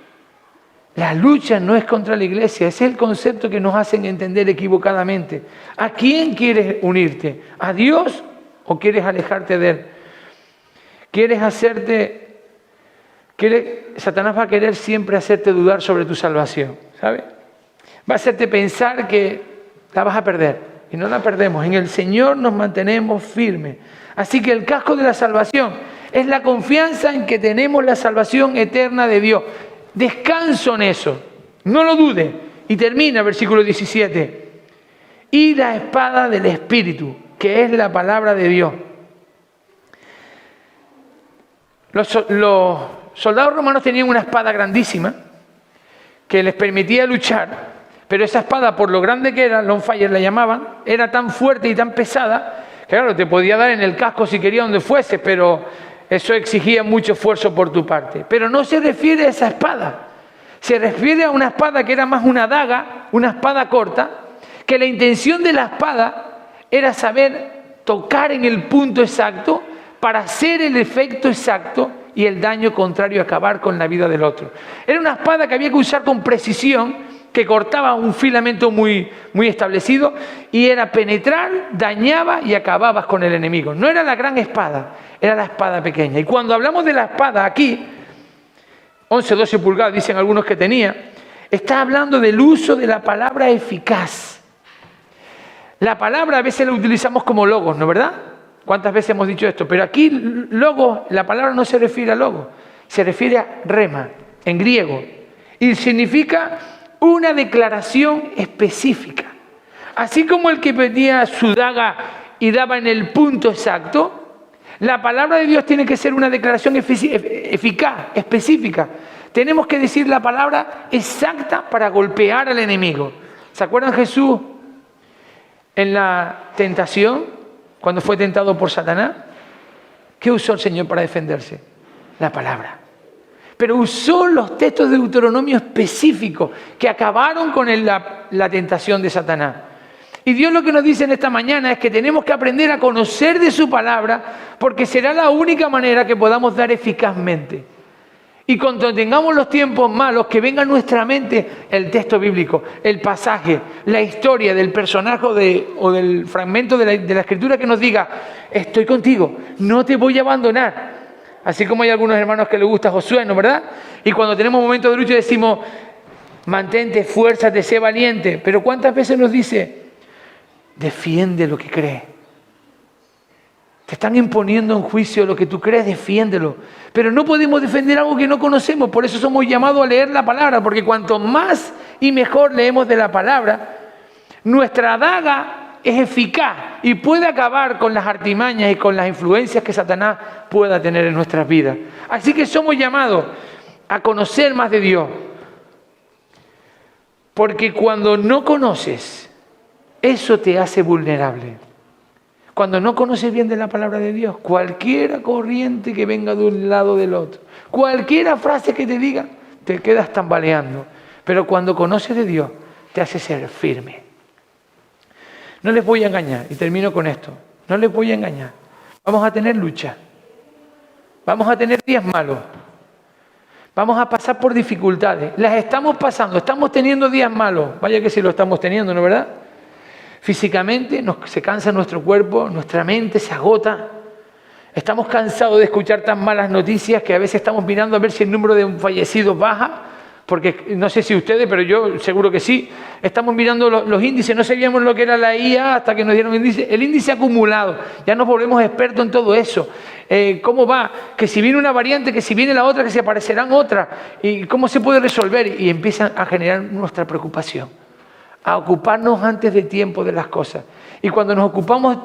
La lucha no es contra la iglesia, ese es el concepto que nos hacen entender equivocadamente. ¿A quién quieres unirte? ¿A Dios o quieres alejarte de Él? Satanás va a querer siempre hacerte dudar sobre tu salvación, ¿sabes? Va a hacerte pensar que la vas a perder. Y no la perdemos. En el Señor nos mantenemos firmes. Así que el casco de la salvación es la confianza en que tenemos la salvación eterna de Dios. Descanso en eso. No lo dudes. Y termina el versículo 17. y la espada del Espíritu, que es la palabra de Dios. Los soldados romanos tenían una espada grandísima que les permitía luchar, pero esa espada, por lo grande que era, Longfire la llamaban, era tan fuerte y tan pesada que, claro, te podía dar en el casco si quería donde fuese, pero eso exigía mucho esfuerzo por tu parte. Pero no se refiere a esa espada, se refiere a una espada que era más una daga, una espada corta, que la intención de la espada era saber tocar en el punto exacto para hacer el efecto exacto y el daño contrario, acabar con la vida del otro. Era una espada que había que usar con precisión, que cortaba un filamento muy establecido y era penetrar, dañaba y acababas con el enemigo. No era la gran espada, era la espada pequeña. Y cuando hablamos de la espada aquí, 11, 12 pulgadas dicen algunos que tenía, está hablando del uso de la palabra eficaz. La palabra a veces la utilizamos como logos, ¿no verdad? ¿Cuántas veces hemos dicho esto? Pero aquí logos, la palabra no se refiere a logos, se refiere a rema, en griego. Y significa una declaración específica. Así como el que tenía su daga y daba en el punto exacto, la palabra de Dios tiene que ser una declaración eficaz, específica. Tenemos que decir la palabra exacta para golpear al enemigo. ¿Se acuerdan Jesús en la tentación? Cuando fue tentado por Satanás, ¿qué usó el Señor para defenderse? La palabra. Pero usó los textos de Deuteronomio específicos que acabaron con la tentación de Satanás. Y Dios lo que nos dice en esta mañana es que tenemos que aprender a conocer de su palabra, porque será la única manera que podamos dar eficazmente. Y cuando tengamos los tiempos malos, que venga a nuestra mente el texto bíblico, el pasaje, la historia del personaje o del fragmento de la Escritura que nos diga, estoy contigo, no te voy a abandonar. Así como hay algunos hermanos que les gusta Josué, ¿no verdad? Y cuando tenemos momentos de lucha decimos, mantente, fuérzate, sé valiente. Pero ¿cuántas veces nos dice, defiende lo que crees? Te están imponiendo en juicio lo que tú crees, defiéndelo. Pero no podemos defender algo que no conocemos. Por eso somos llamados a leer la palabra. Porque cuanto más y mejor leemos de la palabra, nuestra daga es eficaz y puede acabar con las artimañas y con las influencias que Satanás pueda tener en nuestras vidas. Así que somos llamados a conocer más de Dios. Porque cuando no conoces, eso te hace vulnerable. Cuando no conoces bien de la palabra de Dios, cualquier corriente que venga de un lado o del otro, cualquier frase que te diga, te quedas tambaleando. Pero cuando conoces de Dios, te hace ser firme. No les voy a engañar, y termino con esto. No les voy a engañar. Vamos a tener lucha. Vamos a tener días malos. Vamos a pasar por dificultades. Las estamos pasando, estamos teniendo días malos. Vaya que sí lo estamos teniendo, ¿no verdad? Físicamente se cansa nuestro cuerpo, nuestra mente se agota. Estamos cansados de escuchar tan malas noticias que a veces estamos mirando a ver si el número de fallecidos baja, porque no sé si ustedes, pero yo seguro que sí. Estamos mirando los índices, no sabíamos lo que era la IA hasta que nos dieron el índice acumulado. Ya nos volvemos expertos en todo eso. ¿Cómo va? Que si viene una variante, que si viene la otra, que se aparecerán otras. ¿Y cómo se puede resolver? Y empiezan a generar nuestra preocupación. A ocuparnos antes de tiempo de las cosas. Y cuando nos ocupamos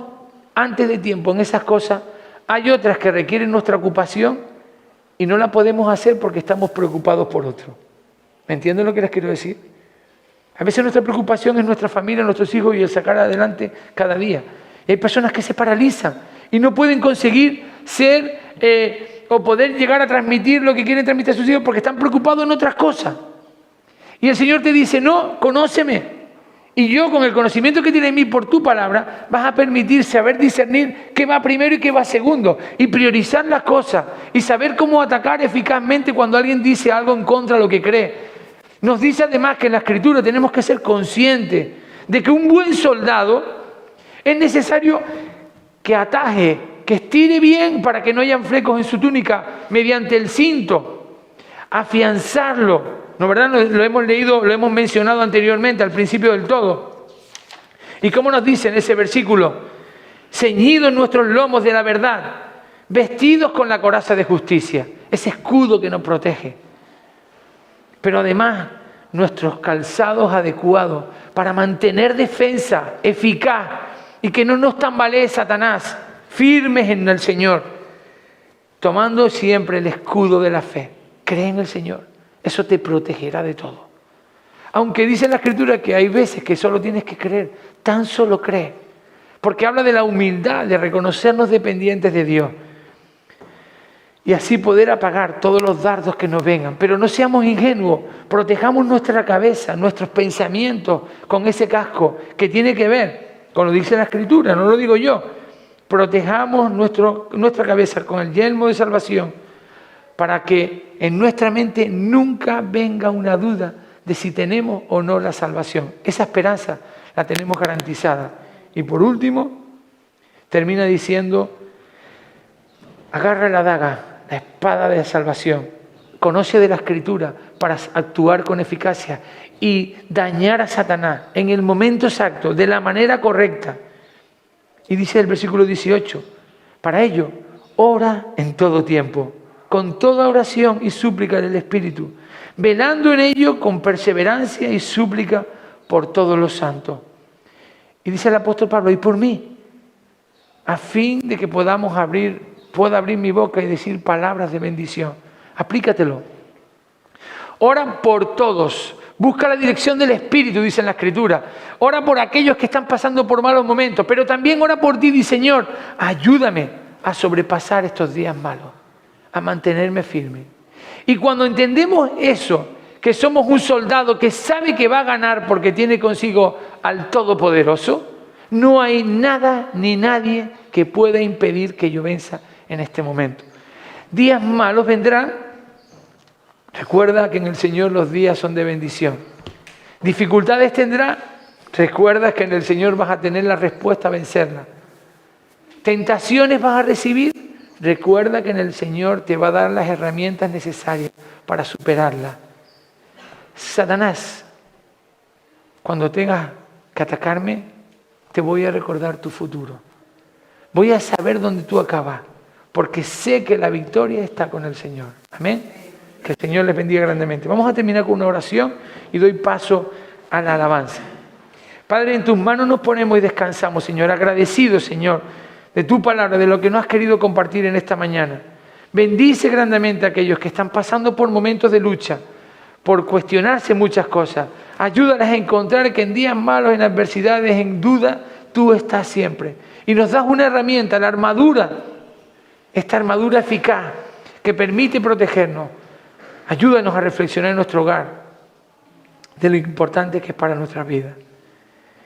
antes de tiempo en esas cosas, hay otras que requieren nuestra ocupación y no la podemos hacer porque estamos preocupados por otro. ¿Me entienden lo que les quiero decir? A veces nuestra preocupación es nuestra familia, nuestros hijos y el sacar adelante cada día. Y hay personas que se paralizan y no pueden conseguir ser o poder llegar a transmitir lo que quieren transmitir a sus hijos porque están preocupados en otras cosas. Y el Señor te dice, no, conóceme. Y yo, con el conocimiento que tiene en mí por tu palabra, vas a permitir saber discernir qué va primero y qué va segundo. Y priorizar las cosas. Y saber cómo atacar eficazmente cuando alguien dice algo en contra de lo que cree. Nos dice además que en la Escritura tenemos que ser conscientes de que un buen soldado es necesario que ataje, que estire bien para que no hayan flecos en su túnica mediante el cinto. Afianzarlo. ¿No verdad? Lo hemos leído, lo hemos mencionado anteriormente, al principio del todo. ¿Y cómo nos dice en ese versículo? Ceñidos nuestros lomos de la verdad, vestidos con la coraza de justicia, ese escudo que nos protege. Pero además, nuestros calzados adecuados para mantener defensa eficaz y que no nos tambalee Satanás, firmes en el Señor, tomando siempre el escudo de la fe. Cree en el Señor, eso te protegerá de todo. Aunque dice la Escritura que hay veces que solo tienes que creer, tan solo cree, porque habla de la humildad, de reconocernos dependientes de Dios y así poder apagar todos los dardos que nos vengan. Pero no seamos ingenuos, protejamos nuestra cabeza, nuestros pensamientos con ese casco que tiene que ver con lo que dice la Escritura, no lo digo yo. Protejamos nuestra cabeza con el yelmo de salvación para que en nuestra mente nunca venga una duda de si tenemos o no la salvación. Esa esperanza la tenemos garantizada. Y por último, termina diciendo, agarra la daga, la espada de la salvación, conoce de la Escritura para actuar con eficacia y dañar a Satanás en el momento exacto, de la manera correcta. Y dice el versículo 18, para ello, ora en todo tiempo, con toda oración y súplica del Espíritu, velando en ello con perseverancia y súplica por todos los santos. Y dice el apóstol Pablo, y por mí, a fin de que pueda abrir mi boca y decir palabras de bendición. Aplícatelo. Ora por todos. Busca la dirección del Espíritu, dice en la Escritura. Ora por aquellos que están pasando por malos momentos, pero también ora por ti, dice Señor, ayúdame a sobrepasar estos días malos, a mantenerme firme. Y cuando entendemos eso, que somos un soldado que sabe que va a ganar porque tiene consigo al Todopoderoso, no hay nada ni nadie que pueda impedir que yo venza en este momento. Días malos vendrán. Recuerda que en el Señor los días son de bendición. Dificultades tendrá. Recuerda que en el Señor vas a tener la respuesta a vencerla. Tentaciones vas a recibir. Recuerda que en el Señor te va a dar las herramientas necesarias para superarla. Satanás, cuando tengas que atacarme, te voy a recordar tu futuro. Voy a saber dónde tú acabas, porque sé que la victoria está con el Señor. Amén. Que el Señor les bendiga grandemente. Vamos a terminar con una oración y doy paso a la alabanza. Padre, en tus manos nos ponemos y descansamos, Señor. Agradecidos, Señor, de tu palabra, de lo que nos has querido compartir en esta mañana. Bendice grandemente a aquellos que están pasando por momentos de lucha, por cuestionarse muchas cosas. Ayúdalas a encontrar que en días malos, en adversidades, en duda, tú estás siempre. Y nos das una herramienta, la armadura, esta armadura eficaz que permite protegernos. Ayúdanos a reflexionar en nuestro hogar de lo importante que es para nuestra vida.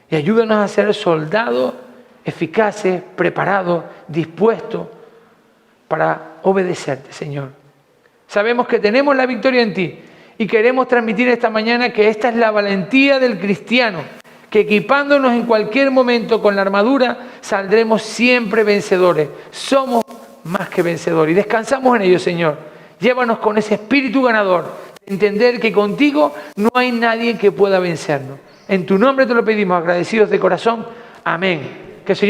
Y ayúdanos a ser soldados eficaces, preparados, dispuestos para obedecerte, Señor. Sabemos que tenemos la victoria en ti y queremos transmitir esta mañana que esta es la valentía del cristiano, que equipándonos en cualquier momento con la armadura saldremos siempre vencedores. Somos más que vencedores y descansamos en ello, Señor. Llévanos con ese espíritu ganador, de entender que contigo no hay nadie que pueda vencernos. En tu nombre te lo pedimos, agradecidos de corazón. Amén. Que el Señor